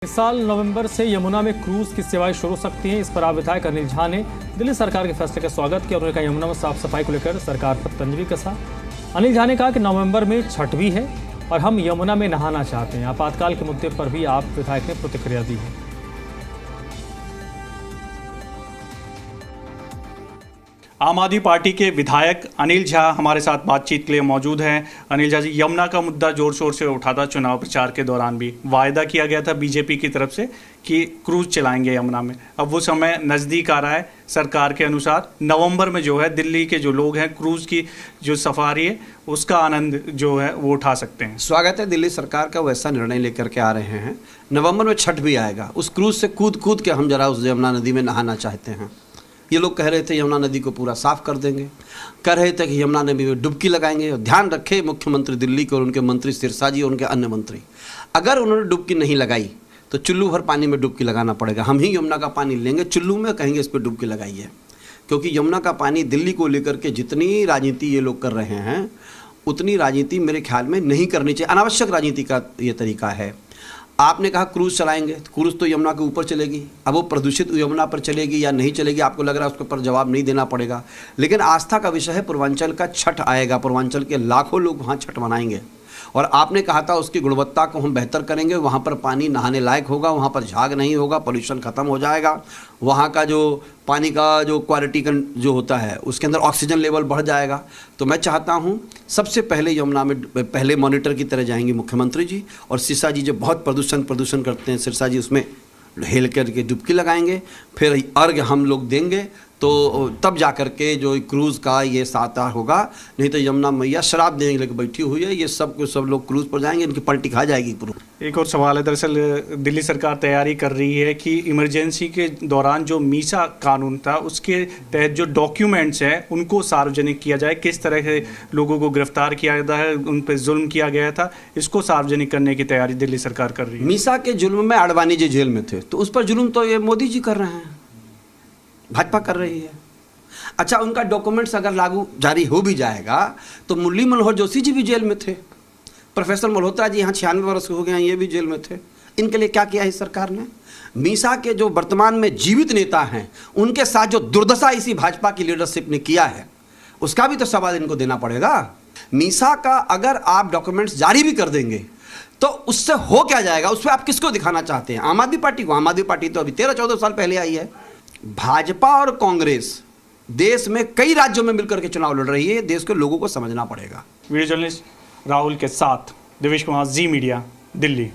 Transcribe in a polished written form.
इस साल नवंबर से यमुना में क्रूज की सेवाएं शुरू हो सकती हैं। इस पर आप विधायक अनिल झा ने दिल्ली सरकार के फैसले का स्वागत किया। उन्होंने कहा यमुना में साफ सफाई को लेकर सरकार पर तंज कसा। अनिल झा ने कहा कि नवंबर में छठ भी है और हम यमुना में नहाना चाहते हैं। आपातकाल के मुद्दे पर भी आप विधायक ने प्रतिक्रिया दी है। आम आदमी पार्टी के विधायक अनिल झा हमारे साथ बातचीत के लिए मौजूद हैं। अनिल झा जी, यमुना का मुद्दा जोर शोर से उठा था चुनाव प्रचार के दौरान भी। वायदा किया गया था बीजेपी की तरफ से कि क्रूज चलाएंगे यमुना में। अब वो समय नज़दीक आ रहा है। सरकार के अनुसार नवंबर में जो है दिल्ली के जो लोग हैं क्रूज की जो सफारी है उसका आनंद जो है वो उठा सकते हैं। स्वागत है, दिल्ली सरकार का वैसा निर्णय लेकर के आ रहे हैं। नवंबर में छठ भी आएगा, उस क्रूज से कूद कूद के हम जरा उस यमुना नदी में नहाना चाहते हैं। ये लोग कह रहे थे यमुना नदी को पूरा साफ कर देंगे, कह रहे थे कि यमुना नदी में डुबकी लगाएंगे। ध्यान रखे मुख्यमंत्री दिल्ली के और उनके मंत्री सिरसा जी और उनके अन्य मंत्री, अगर उन्होंने डुबकी नहीं लगाई तो चुल्लू भर पानी में डुबकी लगाना पड़ेगा। हम ही यमुना का पानी लेंगे चुल्लू में, कहेंगे इस पर डुबकी लगाइए। क्योंकि यमुना का पानी दिल्ली को लेकर के जितनी राजनीति ये लोग कर रहे हैं उतनी राजनीति मेरे ख्याल में नहीं करनी चाहिए। अनावश्यक राजनीति का ये तरीका है। आपने कहा क्रूज चलाएंगे, क्रूज तो यमुना के ऊपर चलेगी। अब वो प्रदूषित यमुना पर चलेगी या नहीं चलेगी, आपको लग रहा है उसके ऊपर जवाब नहीं देना पड़ेगा। लेकिन आस्था का विषय है, पूर्वांचल का छठ आएगा, पूर्वांचल के लाखों लोग वहाँ छठ मनाएंगे। और आपने कहा था उसकी गुणवत्ता को हम बेहतर करेंगे, वहाँ पर पानी नहाने लायक होगा, वहाँ पर झाग नहीं होगा, पोल्यूशन ख़त्म हो जाएगा, वहाँ का जो पानी का जो क्वालिटी जो होता है उसके अंदर ऑक्सीजन लेवल बढ़ जाएगा। तो मैं चाहता हूँ सबसे पहले यमुना में पहले मॉनिटर की तरह जाएंगे मुख्यमंत्री जी, और सिरसा जी जो बहुत प्रदूषण करते हैं, सिरसा जी उसमें हेल करके डुबकी लगाएंगे, फिर अर्घ हम लोग देंगे। तो तब जाकर के जो क्रूज़ का ये साता होगा। नहीं तो यमुना मैया शराब देने के लिए बैठी हुई है, ये सब लोग क्रूज़ पर जाएंगे, इनकी पलटी खा जाएगी पूरी। एक और सवाल है, दरअसल दिल्ली सरकार तैयारी कर रही है कि इमरजेंसी के दौरान जो मीसा कानून था उसके तहत जो डॉक्यूमेंट्स हैं उनको सार्वजनिक किया जाए। किस तरह से लोगों को गिरफ्तार किया गया है, उन पर जुल्म किया गया था, इसको सार्वजनिक करने की तैयारी दिल्ली सरकार कर रही है। मीसा के जुल्म में आडवाणी जी जेल में थे, तो उस पर जुल्म तो ये मोदी जी कर रहे हैं, भाजपा कर रही है। अच्छा, उनका डॉक्यूमेंट्स अगर लागू जारी हो भी जाएगा तो मुरली मनोहर जोशी जी भी जेल में थे, प्रोफेसर मल्होत्रा जी यहाँ 96 वर्ष के हो गए हैं, ये भी जेल में थे। इनके लिए क्या किया है सरकार ने? मीसा के जो वर्तमान में जीवित नेता हैं उनके साथ जो दुर्दशा इसी भाजपा की लीडरशिप ने किया है उसका भी तो सवाल इनको देना पड़ेगा। मीसा का अगर आप डॉक्यूमेंट्स जारी भी कर देंगे तो उससे हो क्या जाएगा, उस पर आप किसको दिखाना चाहते हैं? आम आदमी पार्टी को? आम आदमी पार्टी तो अभी 13-14 साल पहले आई है। भाजपा और कांग्रेस देश में कई राज्यों में मिलकर के चुनाव लड़ रही है, देश के लोगों को समझना पड़ेगा। वीडियो जर्नलिस्ट राहुल के साथ दिवेश कुमार, जी मीडिया, दिल्ली।